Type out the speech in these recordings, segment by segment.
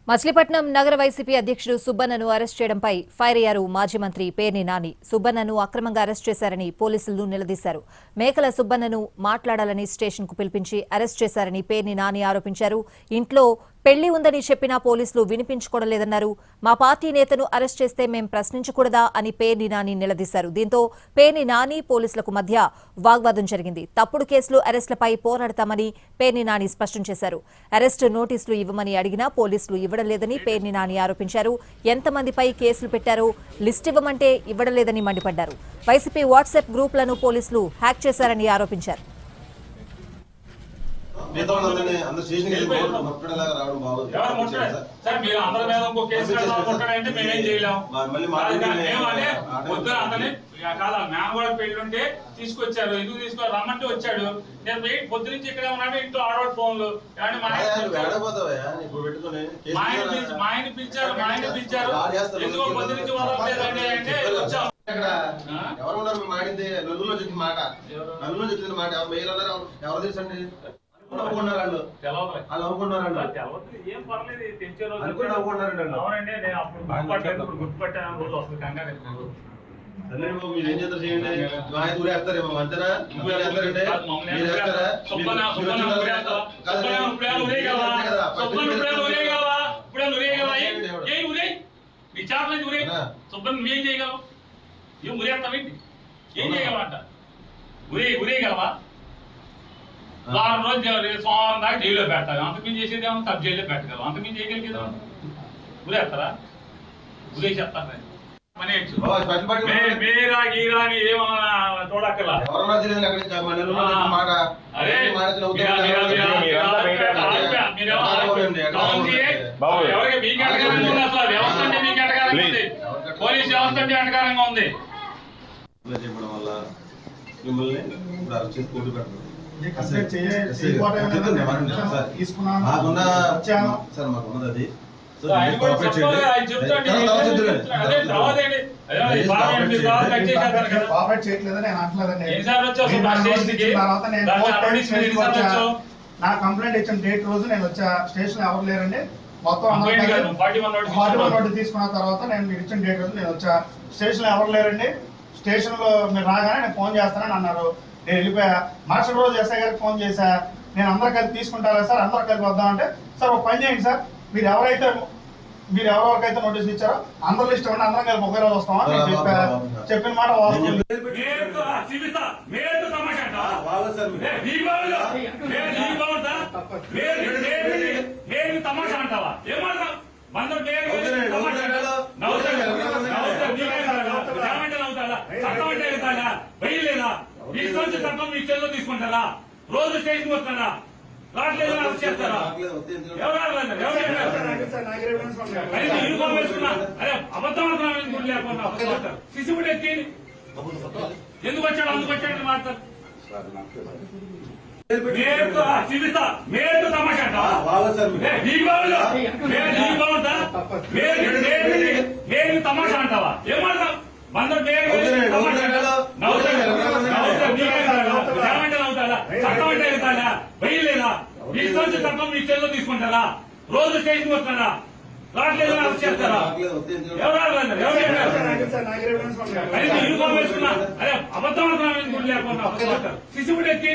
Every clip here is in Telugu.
మచిలీపట్నం నగర వైసీపీ అధ్యక్షుడు సుబ్బన్నను అరెస్ట్ చేయడంపై ఫైర్ అయ్యారు మాజీ మంత్రి పేర్ని నాని. సుబ్బన్నను అక్రమంగా అరెస్ట్ చేశారని పోలీసులు నిలదీశారు. మేకల సుబ్బన్నను మాట్లాడాలని స్టేషన్కు పిలిపించి అరెస్ట్ చేశారని పేర్ని నాని ఆరోపించారు. ఇంట్లో పెళ్లి ఉందని చెప్పినా పోలీసులు వినిపించుకోవడం లేదన్నారు. మా పార్టీ నేతను అరెస్ట్ చేస్తే మేం ప్రశ్నించకూడదా అని పేర్ని నాని నిలదీశారు. దీంతో పేర్ని నాని పోలీసులకు మధ్య వాగ్వాదం జరిగింది. తప్పుడు కేసులు అరెస్టులపై పోరాడతామని పేర్ని నాని స్పష్టం చేశారు. అరెస్టు నోటీసులు ఇవ్వమని అడిగినా పోలీసులు ఇవ్వడం లేదని పేర్ని నాని ఆరోపించారు. ఎంతమందిపై కేసులు పెట్టారో లిస్ట్ ఇవ్వమంటే ఇవ్వడం లేదని మండిపడ్డారు. వైసీపీ వాట్సాప్ గ్రూపులను పోలీసులు హ్యాక్ చేశారని ఆరోపించారు. పెళ్ళుంటే తీసుకొచ్చారు, ఎందుకు తీసుకోవాలి రమ్మంటే వచ్చాడు. నేను పొద్దు నుంచి ఇక్కడే ఉన్నాడు, ఇంట్లో ఆడవాడు ఫోన్లు మా ఆయన పిలిచారు ఎందుకో పొద్దు నుంచి వదలలేదండి అంటే వచ్చాం. ఎవరు ఉన్నారు మేము ఆడింది నలుగురులో చెప్పిన మాట, నలుగురులో చెప్పిన మాట ఎవరు తెలుసండి అనుకున్నారండి. ఏం పర్లేదు గుర్తుపట్టాను రోజు వస్తుంది కంగారు. మీరు ఏం చేస్తారు చేయండి, ఊరేస్తారేమో అంతేనా? వేస్తారండి సుబ్బన్ నువ్వేం చేయగలవు? ఏం ఉరేస్తావేంటి? ఏం చేయగలవంట? ఉరేయగలవా? వారం రోజు సోమవారం దాకా జైల్లో పెడతారు. అంతకుమించి చేసేది ఏమన్నా సబ్ జైల్లో పెట్టగలవు. అంతకుమించి చేయగలిగేదా? ఉరేస్తారా? ఉరేసేస్తారు. మీరా గీరాని ఏమన్నా చూడక్కర్లా. ఎవరికి మీకు అటకారంగా ఉంది? అసలు వ్యవస్థ అంటే మీకు అటకారంగా ఉంది. పోలీస్ వ్యవస్థ అంటే అటకారంగా ఉంది. చెప్పడం వల్ల మిమ్మల్ని ఇప్పుడు అరెస్ట్ చేసి కోర్టు పెట్టడం మాకున్నది అది. నా కంప్లైంట్ ఇచ్చిన డేట్ రోజు నేను వచ్చా. స్టేషన్ ఎవరు లేరండి, మొత్తం నోటు తీసుకున్న తర్వాత నేను మీరు ఇచ్చిన డేట్ రోజు నేను వచ్చా. స్టేషన్ ఎవరు లేరండి, స్టేషన్ లో మీరు రాగానే నేను ఫోన్ చేస్తానని అన్నారు. నేను వెళ్ళిపోయా. మరుసటి రోజు ఎస్ఐ గారికి ఫోన్ చేశా. నేను అందరూ కలిపి తీసుకుంటారా సార్, అందరూ కలిపి వద్దామంటే సార్ ఒక పని చేయండి సార్, మీరు ఎవరెవరికైతే నోటీస్ ఇచ్చారో అందరూ లిస్ట్ ఇవ్వండి, అందరం కలిపి ఒకే రోజు వస్తామని నేను చెప్పిన మాట వాస్తవం. తమాషా అంటావా? ఏమంటావు? చట్టం మీ చేతిలో తీసుకుంటారా? రోజు స్టేషన్ వస్తారా? రావట్లేదు అరెస్ట్ చేస్తారా? యూనిఫామ్ వేసుకున్నా అరే అబద్ధం లేకుండా సిసిబుడ్ ఎక్కి ఎందుకు వచ్చాడు అందుకు వచ్చాడని మాట్లాడతారు. మేరు తమాషా అంటావా? తమాషా అంటావా? ఏమంటావు? చట్టం అంటే వెళ్తాడా? వెయ్యలేదా? మీ చట్టం మీ చేతిలో తీసుకుంటారా? రోజు స్టేషన్ వస్తారా? రావట్లేదు అరెస్ట్ చేస్తారా? యూనిఫామ్ వేసుకున్నా అరే అబద్ధం లేకుండా సిసిబుడ్ ఎక్కి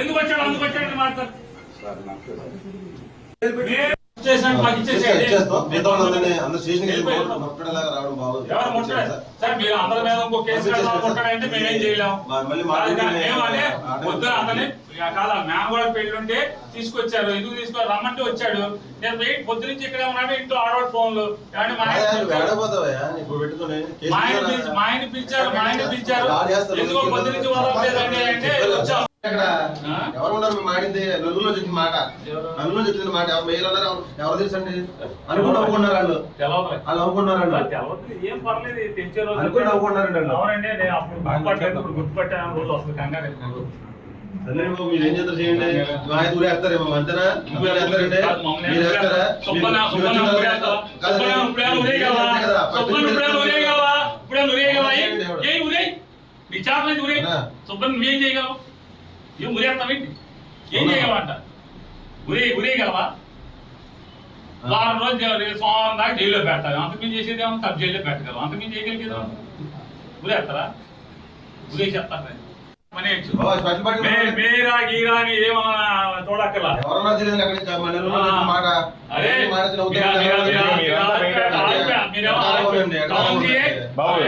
ఎందుకు వచ్చాడు అందుకు వచ్చాడని మాట్లాడతారు. మీరు అందరి మీద ఇంకో కేసు కొట్టాడంటే మేమేం చేయలేము. వద్దు అతని కాదా మేనగోడ పెళ్ళుంటే తీసుకొచ్చారు, ఎందుకు తీసుకోవాలి రమ్మంటే వచ్చాడు. నేను పొద్దు నుంచి ఇక్కడే ఉన్నాడు, ఇంట్లో ఆడవాడు ఫోన్లు. మా ఆయన పిలిచారు ఎందుకో పొద్దు నుంచి వదలలేదండి అంటే వచ్చాం. ఎవరు ఉన్నారు మేము ఆడింది నలుగురులో చెప్పిన మాట, నలుగురులో చెప్పిన మాట ఎవరు తెలుసండి? అనుకున్నారు వాళ్ళు ఏం పర్లేదు గుర్తుపట్టాను రోజు వస్తుంది కంగారు. మీరు ఏం చేస్తారు చేయండి, ఊరేస్తారేమో అంతేనా? వేస్తారండి సుబ్బన్ నువ్వేం చేయగలవు? ఏం ఉరేస్తావేంటి? ఏం చేయగలవంట? ఉరేయగలవా? వారం రోజులు సోమవారం దాకా జైల్లో పెడతారు. అంతకుమించి చేసేది ఏమో సబ్ జైల్లో పెట్టగలరు. అంతకుమించి చేయగలిగేది ఉదేస్తారా? ఉదేసేస్తారు పని స్పెషల్ పార్టీ మీరా గీరా అని ఏమన్నా చూడక్కర్లా. ఎవరన్నా తెలియదు అక్కడి నుంచి మన నెల్లూరులో చెప్పిన మాట అరే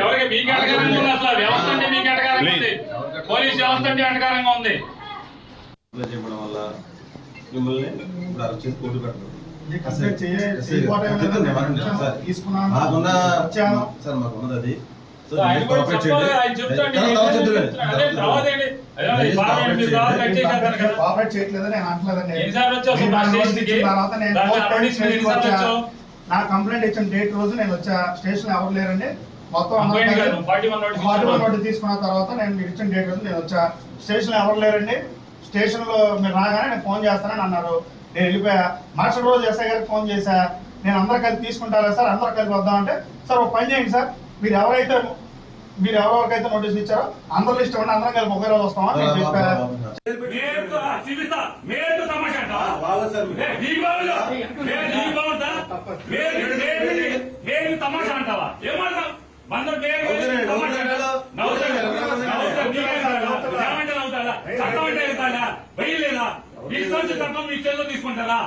ఎవరికి మీకు అటకారంగా ఉంది? అసలు వ్యవస్థ అంటే మీకు అటకారంగా ఉంది. పోలీస్ వ్యవస్థ అంటే అటకారంగా ఉంది. చెప్పడం వల్ల మిమ్మల్ని ఇప్పుడు అరెస్ట్ చేసి కోర్టు పెట్టడం తీసుకున్నాను మాకున్న వచ్చాను. సార్ మాకున్నది అది. సో ఆయన కూడా చెప్పాలి, ఆయన చెప్తాడు. అదే తర్వాత ఏంటి? అదే పార్లమెంట్ మీరు తర్వాత కట్ చేసేస్తారు కదా. కోఆపరేట్ చేయట్లేదని నేను అంటలేదండి. ఎన్నిసార్లు వచ్చావు అసలు నా స్టేషన్కి? తర్వాత నేను దాన్ని కోర్టు అడ్వర్టైజ్ స్టేషన్కి ఎన్నిసార్లు వచ్చా. వచ్చావు? నా కంప్లైంట్ ఇచ్చిన డేట్ రోజు నేను వచ్చా. స్టేషన్ ఎవరు లేరండి. మొత్తం కంప్లైంట్ కాదు, 41 నోటీస్ తీసుకున్న తర్వాత నేను మీరు ఇచ్చిన డేట్ రోజు నేను వచ్చా. స్టేషన్ ఎవరు లేరండి. స్టేషన్ లో మీరు రాగానే నేను ఫోన్ చేస్తానని అన్నారు. నేను వెళ్ళిపోయా. మరుసటి రోజు ఎస్ఐ గారికి ఫోన్ చేశా. నేను అందరు కలిసి తీసుకుంటారా సార్? అందరు కలిసి వద్దామంటే సార్ ఒక పని చేయండి సార్, మీరు ఎవరెవరికైతే నోటీస్ ఇచ్చారో అందరు లిస్ట్ ఇవ్వండి, అందరం కలిసి ఒకే రోజు వస్తామని నేను చెప్పా. తమాషా అంటావా? ఏమంటావు? చట్టం అంటే వెళ్తాడా? వెయ్యలేదా? తీసుకొచ్చి తప్ప మీ చేతిలో తీసుకుంటారా?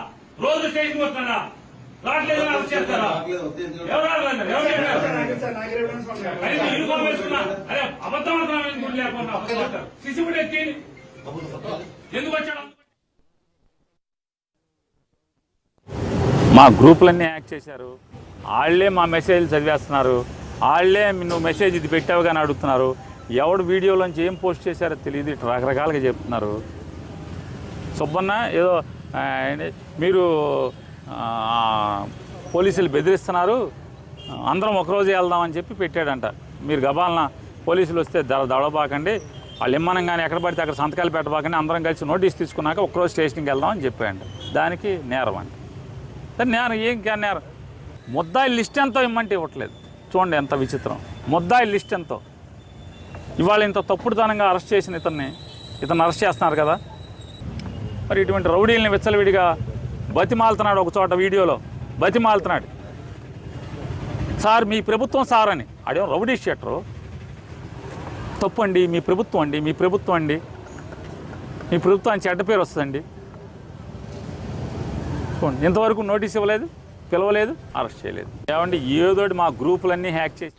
రోజు స్టేషన్ వస్తారా? రావట్లేదు అరెస్ట్ చేస్తారా? ఎవరు యూనిఫామ్ వేసుకున్నా అదే అబద్ధం అంటున్నా లేకుండా శిశువుడు ఎక్కి ఎందుకు వచ్చాడు? మా గ్రూపులన్నీ యాక్ట్ చేశారు. వాళ్ళే మా మెసేజ్లు చదివేస్తున్నారు. వాళ్ళే నువ్వు మెసేజ్ ఇది పెట్టావు కానీ అడుగుతున్నారు. ఎవడు వీడియోలోంచి ఏం పోస్ట్ చేశారో తెలియదు. ఇట్లా రకరకాలుగా చెప్తున్నారు. సుబ్బన్న ఏదో మీరు పోలీసులు బెదిరిస్తున్నారు, అందరం ఒకరోజు వెళ్దామని చెప్పి పెట్టాడంట. మీరు గబాలన పోలీసులు వస్తే దడబాకండి, వాళ్ళు ఇమ్మనంగానే ఎక్కడ పడితే అక్కడ సంతకాలు పెట్టబాకండి, అందరం కలిసి నోటీస్ తీసుకున్నాక ఒకరోజు స్టేషన్కి వెళ్దామని చెప్పాడంట. దానికి నేరం అంట. సరే నేరం ఏం నేరం? ముద్దాయి లిస్ట్ ఎంతో ఇమ్మంటే ఇవ్వట్లేదు. చూడండి ఎంత విచిత్రం. ముద్దాయి లిస్ట్ ఎంతో. ఇవాళ ఇంత తప్పుడుతనంగా అరెస్ట్ చేసిన ఇతన్ని అరెస్ట్ చేస్తున్నారు కదా. మరి ఇటువంటి రౌడీల్ని విచ్చలవిడిగా బతిమాలుతున్నాడు. ఒక చోట వీడియోలో బతిమాలుతున్నాడు. సార్ మీ ప్రభుత్వం సార్ అని. అదేం రౌడీ షీటరు? తప్పండి, మీ ప్రభుత్వం అండి, మీ ప్రభుత్వం అండి, మీ ప్రభుత్వానికి చెడ్డ పేరు వస్తుందండి. చూడండి, ఇంతవరకు నోటీస్ ఇవ్వలేదు, పిలవలేదు, అరెస్ట్ చేయలేదు. ఏమండి ఏదోటి మా గ్రూపులన్నీ హ్యాక్ చేసి